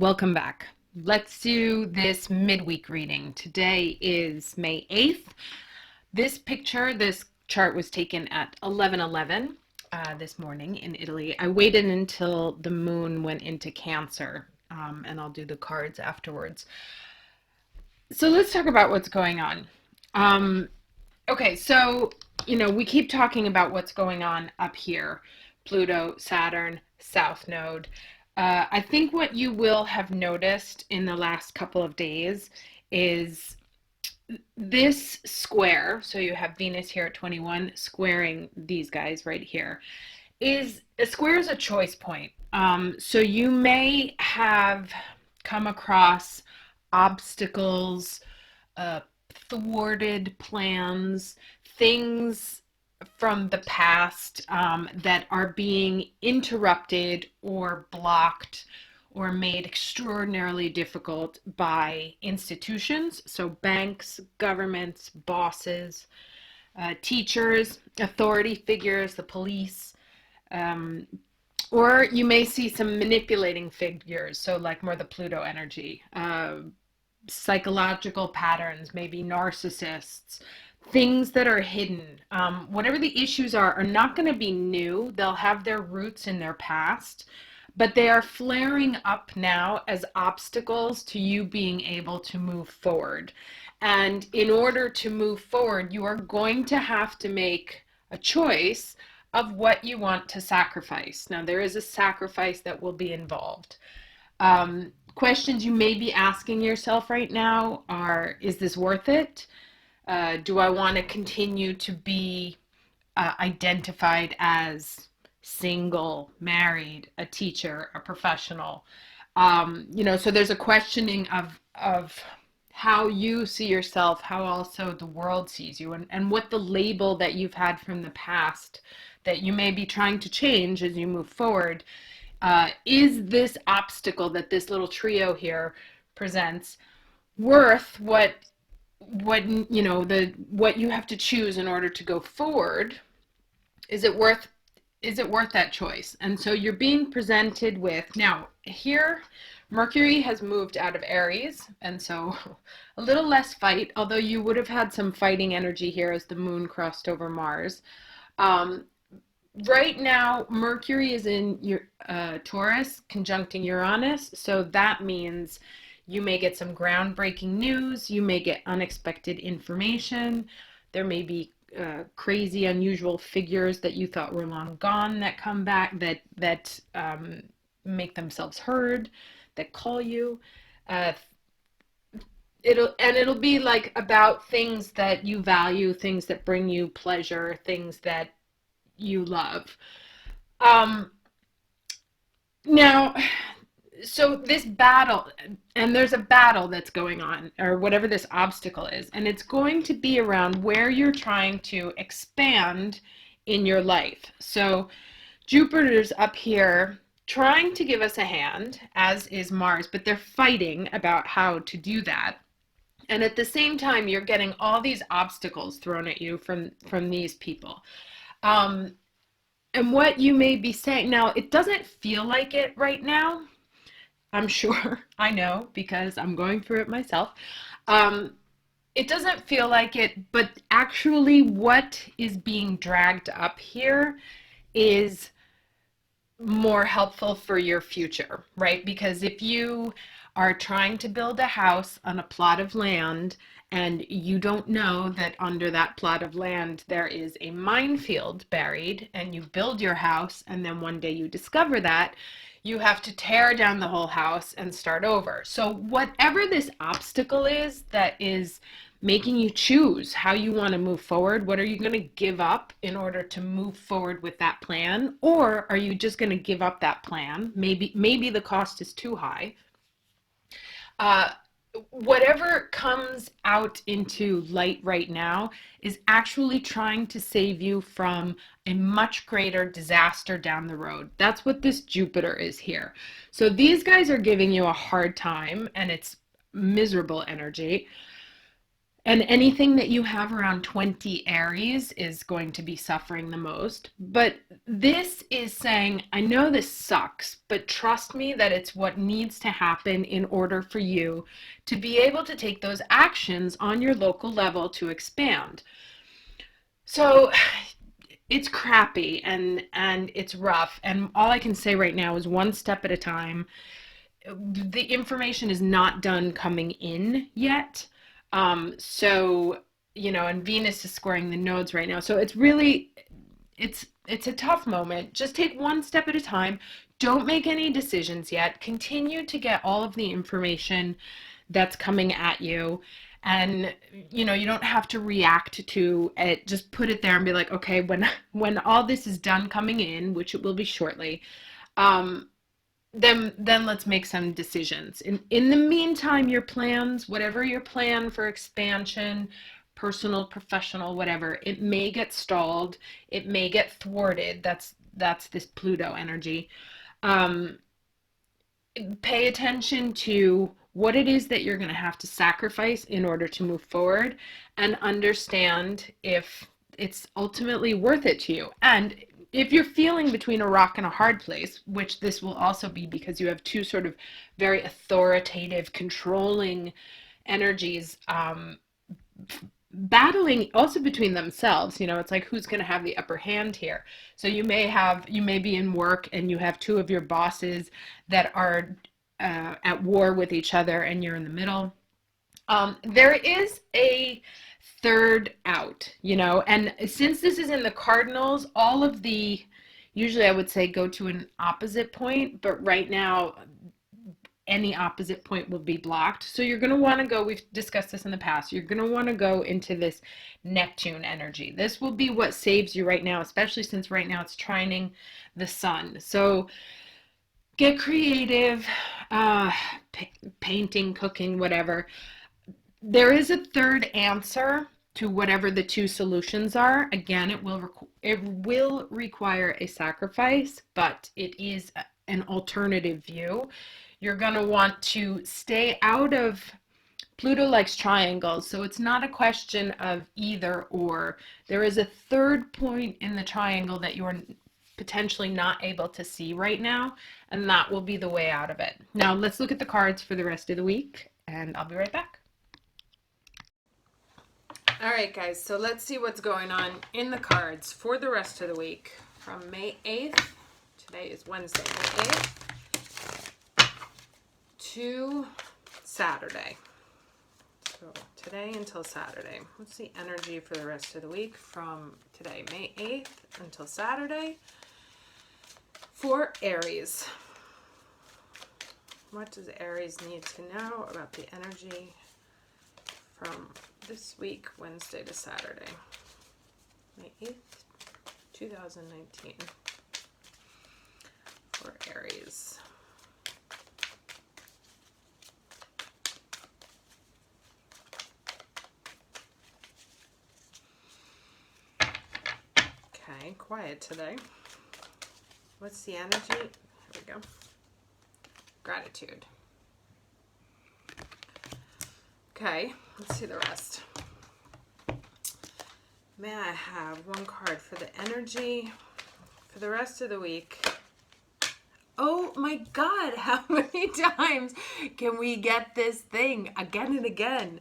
Welcome back. Let's do this midweek reading. Today is May 8th. This chart was taken at 11:11 this morning in Italy. I waited until the moon went into Cancer, and I'll do the cards afterwards. So let's talk about what's going on. Okay, so, we keep talking about what's going on up here. Pluto, Saturn, South Node. I think what you will have noticed in the last couple of days is this square. So you have Venus here at 21 squaring these guys right here. Is a square is a choice point. So you may have come across obstacles, thwarted plans, things from the past that are being interrupted or blocked or made extraordinarily difficult by institutions. So banks, governments, bosses, teachers, authority figures, the police, or you may see some manipulating figures. So like more the Pluto energy, psychological patterns, maybe narcissists, things that are hidden. Whatever the issues are not going to be new. They'll have their roots in their past, but they are flaring up now as obstacles to you being able to move forward. And in order to move forward, you are going to have to make a choice of what you want to sacrifice. Now, there is a sacrifice that will be involved. Questions you may be asking yourself right now are, is this worth it? Do I want to continue to be identified as single, married, a teacher, a professional? So there's a questioning of how you see yourself, how also the world sees you, and what the label that you've had from the past that you may be trying to change as you move forward. Is this obstacle that this little trio here presents worth what you have to choose in order to go forward? Is it worth that choice? And so you're being presented with, now here Mercury has moved out of Aries, and so a little less fight, although you would have had some fighting energy here as the moon crossed over Mars. Right now, Mercury is in your Taurus, conjuncting Uranus, so that means you may get some groundbreaking news, you may get unexpected information, there may be crazy, unusual figures that you thought were long gone that come back, that make themselves heard, that call you. It'll be like about things that you value, things that bring you pleasure, things that you love. Now, so this battle, and there's a battle that's going on, or whatever this obstacle is, and it's going to be around where you're trying to expand in your life. So Jupiter's up here trying to give us a hand, as is Mars, but they're fighting about how to do that. And at the same time, you're getting all these obstacles thrown at you from these people. And what you may be saying, now, it doesn't feel like it right now. I'm sure, I know, because I'm going through it myself. It doesn't feel like it, but actually what is being dragged up here is more helpful for your future, right? Because if you are trying to build a house on a plot of land and you don't know that under that plot of land there is a minefield buried, and you build your house and then one day you discover that, you have to tear down the whole house and start over. So whatever this obstacle is that is making you choose how you want to move forward, what are you going to give up in order to move forward with that plan? Or are you just going to give up that plan? Maybe the cost is too high. Whatever comes out into light right now is actually trying to save you from a much greater disaster down the road. That's what this Jupiter is here. So these guys are giving you a hard time, and it's miserable energy. And anything that you have around 20 Aries is going to be suffering the most. But this is saying, I know this sucks, but trust me that it's what needs to happen in order for you to be able to take those actions on your local level to expand. So it's crappy and it's rough, and all I can say right now is one step at a time. The information is not done coming in yet. So, and Venus is squaring the nodes right now. So it's really, it's a tough moment. Just take one step at a time. Don't make any decisions yet. Continue to get all of the information that's coming at you. And you don't have to react to it. Just put it there and be like, okay, when all this is done coming in, which it will be shortly, um, then let's make some decisions. In the meantime, your plans, whatever your plan for expansion, personal, professional, whatever, it may get stalled, it may get thwarted. That's this Pluto energy. Um, Pay attention to what it is that you're going to have to sacrifice in order to move forward, and understand if it's ultimately worth it to you. And if you're feeling between a rock and a hard place, which this will also be because you have two sort of very authoritative, controlling energies, battling also between themselves. It's like, who's going to have the upper hand here? So you may be in work and you have two of your bosses that are at war with each other, and you're in the middle. There is a third out, and since this is in the cardinals, all of the, usually I would say go to an opposite point, but right now any opposite point will be blocked. So you're going to want to go, we've discussed this in the past, you're going to want to go into this Neptune energy. This will be what saves you right now, especially since right now it's trining the sun. So get creative, uh, painting, cooking, whatever. There is a third answer to whatever the two solutions are. Again, it will require a sacrifice, but it is an alternative view. You're going to want to stay out of, Pluto likes triangles, so it's not a question of either or. There is a third point in the triangle that you're potentially not able to see right now, and that will be the way out of it. Now, let's look at the cards for the rest of the week, and I'll be right back. All right, guys, so let's see what's going on in the cards for the rest of the week from May 8th. Today is Wednesday, May 8th. To Saturday. So today until Saturday. What's the energy for the rest of the week from today, May 8th, until Saturday for Aries? What does Aries need to know about the energy from this week, Wednesday to Saturday? May 8th, 2019 for Aries. Okay, quiet today. What's the energy? Here we go. Gratitude. Okay, let's see the rest. May I have one card for the energy for the rest of the week? Oh my God, how many times can we get this thing again and again?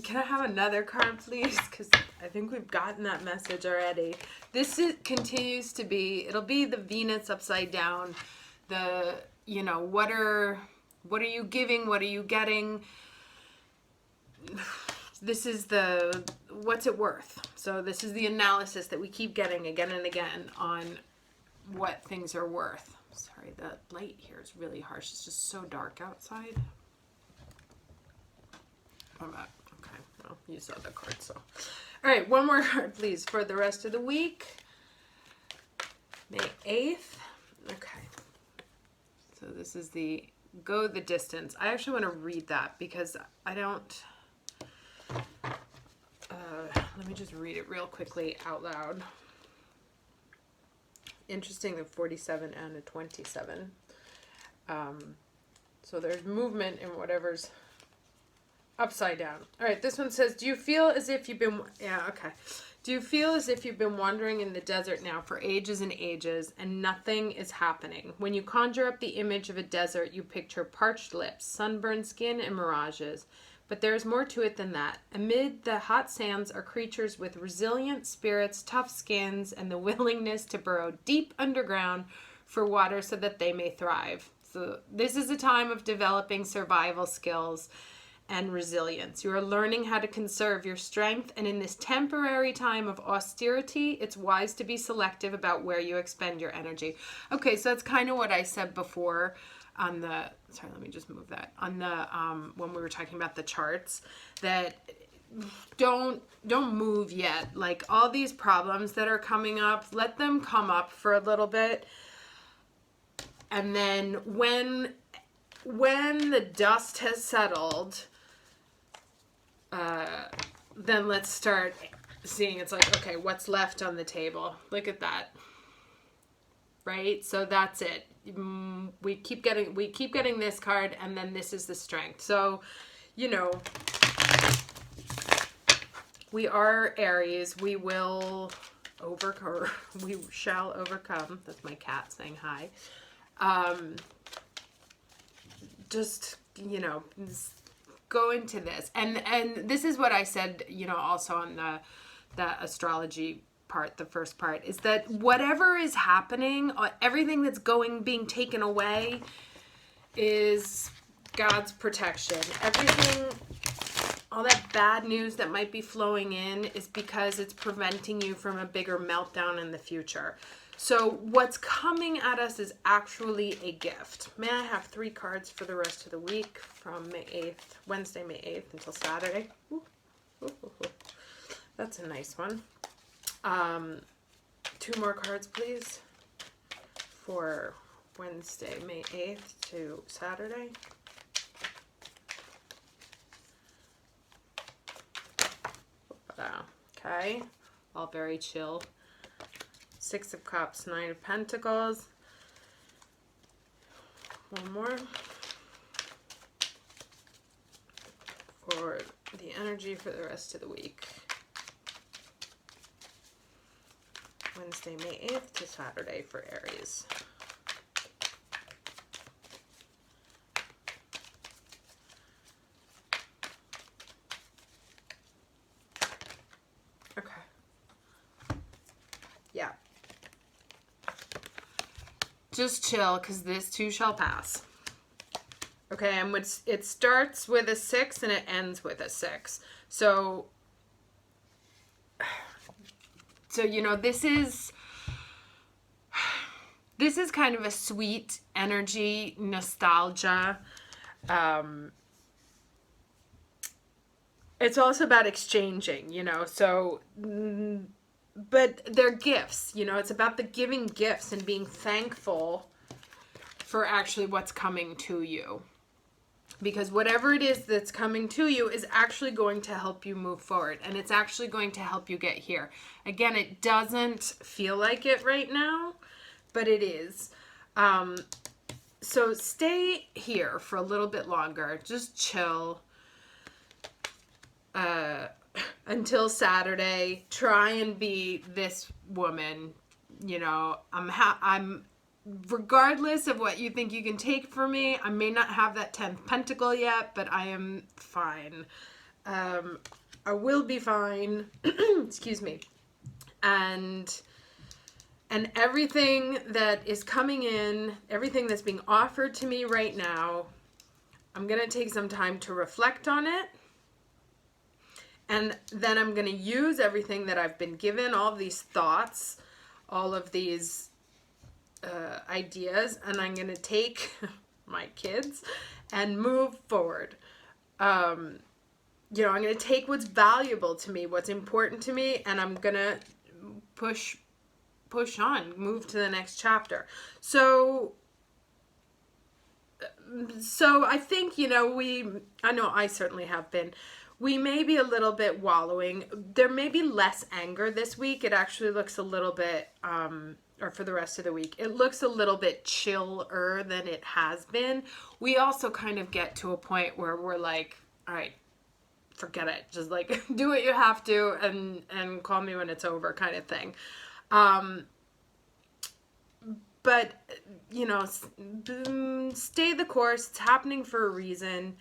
Can I have another card, please? Because I think we've gotten that message already. Continues to be, it'll be the Venus upside down. The, what are you giving? What are you getting? This is the, what's it worth? So this is the analysis that we keep getting again and again on what things are worth. Sorry, the light here is really harsh. It's just so dark outside. Okay, well, you saw the card, so. All right, one more card, please, for the rest of the week. May 8th. Okay. So this is the go the distance. I actually want to read that because I don't... let me just read it real quickly out loud. Interesting, the 47 and a 27. So there's movement in whatever's... upside down. All right, this one says, do you feel as if you've been, yeah, okay. Do you feel as if you've been wandering in the desert now for ages and ages and nothing is happening? When you conjure up the image of a desert, you picture parched lips, sunburned skin, and mirages. But there is more to it than that. Amid the hot sands are creatures with resilient spirits, tough skins, and the willingness to burrow deep underground for water so that they may thrive. So this is a time of developing survival skills and resilience. You are learning how to conserve your strength, and in this temporary time of austerity, it's wise to be selective about where you expend your energy. Okay, so that's kind of what I said before on the, sorry, let me just move that, on the, when we were talking about the charts, that don't move yet. Like, all these problems that are coming up, let them come up for a little bit, and then when the dust has settled, then let's start seeing, it's like, okay, what's left on the table? Look at that. Right? So that's it. We keep getting this card, and then this is the strength. So, you know, we are Aries. We will overcome. We shall overcome. That's my cat saying hi. Just, you know, go into this, and this is what I said, you know, also on the astrology part, the first part, is that whatever is happening, everything that's being taken away is God's protection. Everything, all that bad news that might be flowing in is because it's preventing you from a bigger meltdown in the future. So what's coming at us is actually a gift. May I have 3 cards for the rest of the week from May 8th, Wednesday, May 8th until Saturday? Ooh, ooh, ooh, ooh. That's a nice one. 2 more cards, please, for Wednesday, May 8th to Saturday. Okay, all very chill. 6 of Cups, 9 of Pentacles. One more for the energy for the rest of the week. Wednesday, May 8th to Saturday for Aries. Okay. Yeah. Just chill, because this too shall pass. Okay, and it starts with a 6 and it ends with a 6. So you know, this is kind of a sweet energy, nostalgia. It's also about exchanging, you know, so, but they're gifts, you know, it's about the giving gifts and being thankful for actually what's coming to you. Because whatever it is that's coming to you is actually going to help you move forward. And it's actually going to help you get here. Again, it doesn't feel like it right now, but it is. So stay here for a little bit longer. Just chill until Saturday. Try and be this woman. You know, I'm regardless of what you think you can take from me, I may not have that 10th pentacle yet, but I am fine. I will be fine. Excuse me. And everything that is coming in, everything that's being offered to me right now, I'm going to take some time to reflect on it. And then I'm going to use everything that I've been given, all of these thoughts, all of these ideas, and I'm going to take my kids and move forward. You know, I'm going to take what's valuable to me, what's important to me, and I'm going to push on, move to the next chapter. So I think, you know, I know I certainly have been, we may be a little bit wallowing. There may be less anger this week. It actually looks a little bit, or for the rest of the week, it looks a little bit chiller than it has been. We also kind of get to a point where we're like, all right, forget it. Just like do what you have to and call me when it's over kind of thing. But, you know, stay the course. It's happening for a reason.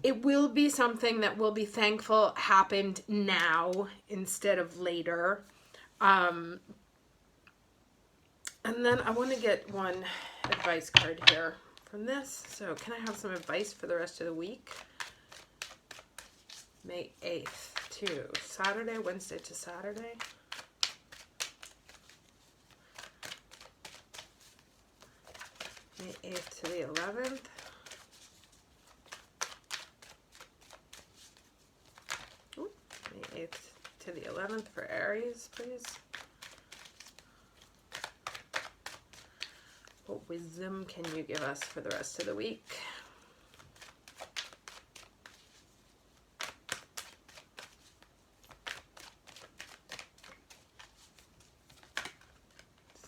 It will be something that we'll be thankful happened now instead of later. And then I want to get one advice card here from this. So can I have some advice for the rest of the week? May 8th to Saturday, Wednesday to Saturday. May 8th to the 11th. Ooh, May 8th to the 11th for Aries, please. What wisdom can you give us for the rest of the week?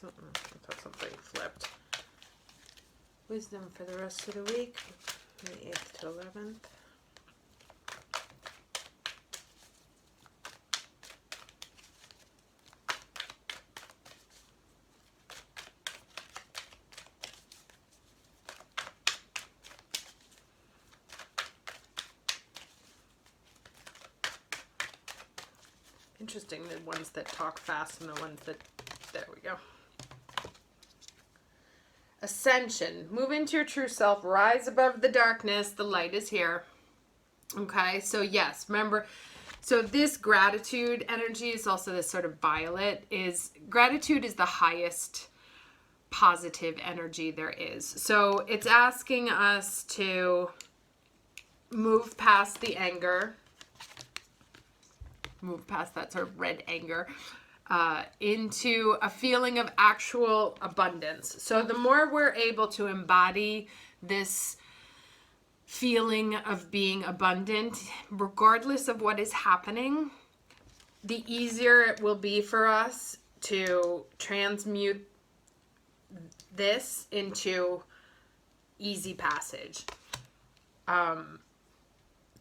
I thought something flipped. Wisdom for the rest of the week, May 8th to 11th. Interesting, the ones that talk fast and the ones that, there we go. Ascension. Move into your true self. Rise above the darkness. The light is here. Okay, so yes, remember, so this gratitude energy is also this sort of violet. Gratitude is the highest positive energy there is. So it's asking us to move past the anger, move past that sort of red anger, into a feeling of actual abundance. So the more we're able to embody this feeling of being abundant, regardless of what is happening, the easier it will be for us to transmute this into easy passage.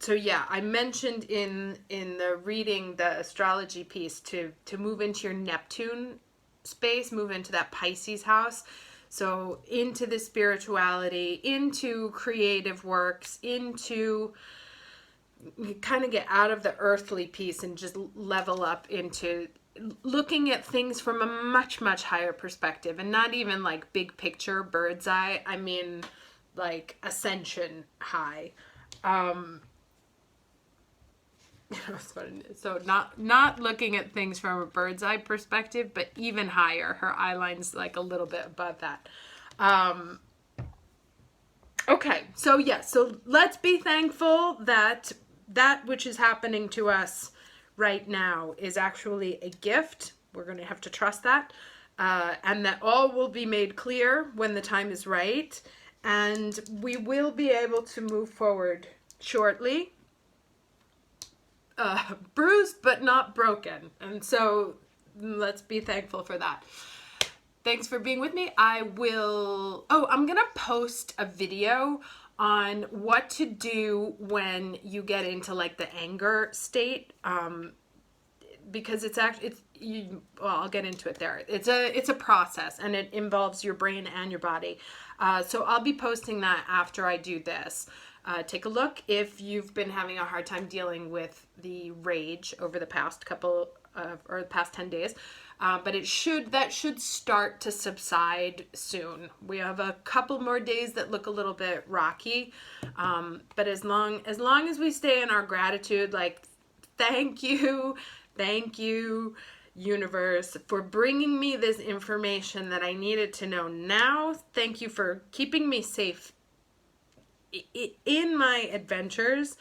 So yeah, I mentioned in the reading, the astrology piece, to move into your Neptune space, move into that Pisces house. So into the spirituality, into creative works, into kind of get out of the earthly piece and just level up into looking at things from a much, much higher perspective, and not even like big picture, bird's eye. I mean, like ascension high. So not looking at things from a bird's eye perspective, but even higher. Her eye line's like a little bit above that. Okay, so yes, so let's be thankful that which is happening to us right now is actually a gift. We're going to have to trust that, and that all will be made clear when the time is right, and we will be able to move forward shortly. Bruised but not broken, and so let's be thankful for that. Thanks for being with me. I'm gonna post a video on what to do when you get into like the anger state, because I'll get into it there. It's a process, and it involves your brain and your body. So I'll be posting that after I do this. Take a look if you've been having a hard time dealing with the rage over the past couple or the past 10 days. But that should start to subside soon. We have a couple more days that look a little bit rocky. But as long as we stay in our gratitude, like, thank you, universe, for bringing me this information that I needed to know now. Thank you for keeping me safe in my adventures.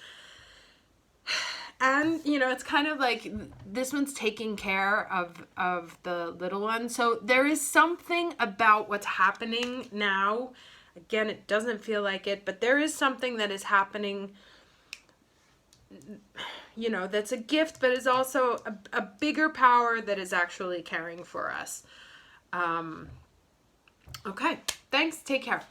And, it's kind of like this one's taking care of the little one. So there is something about what's happening now. Again, it doesn't feel like it, but there is something that is happening, that's a gift, but is also a bigger power that is actually caring for us. Okay, thanks. Take care.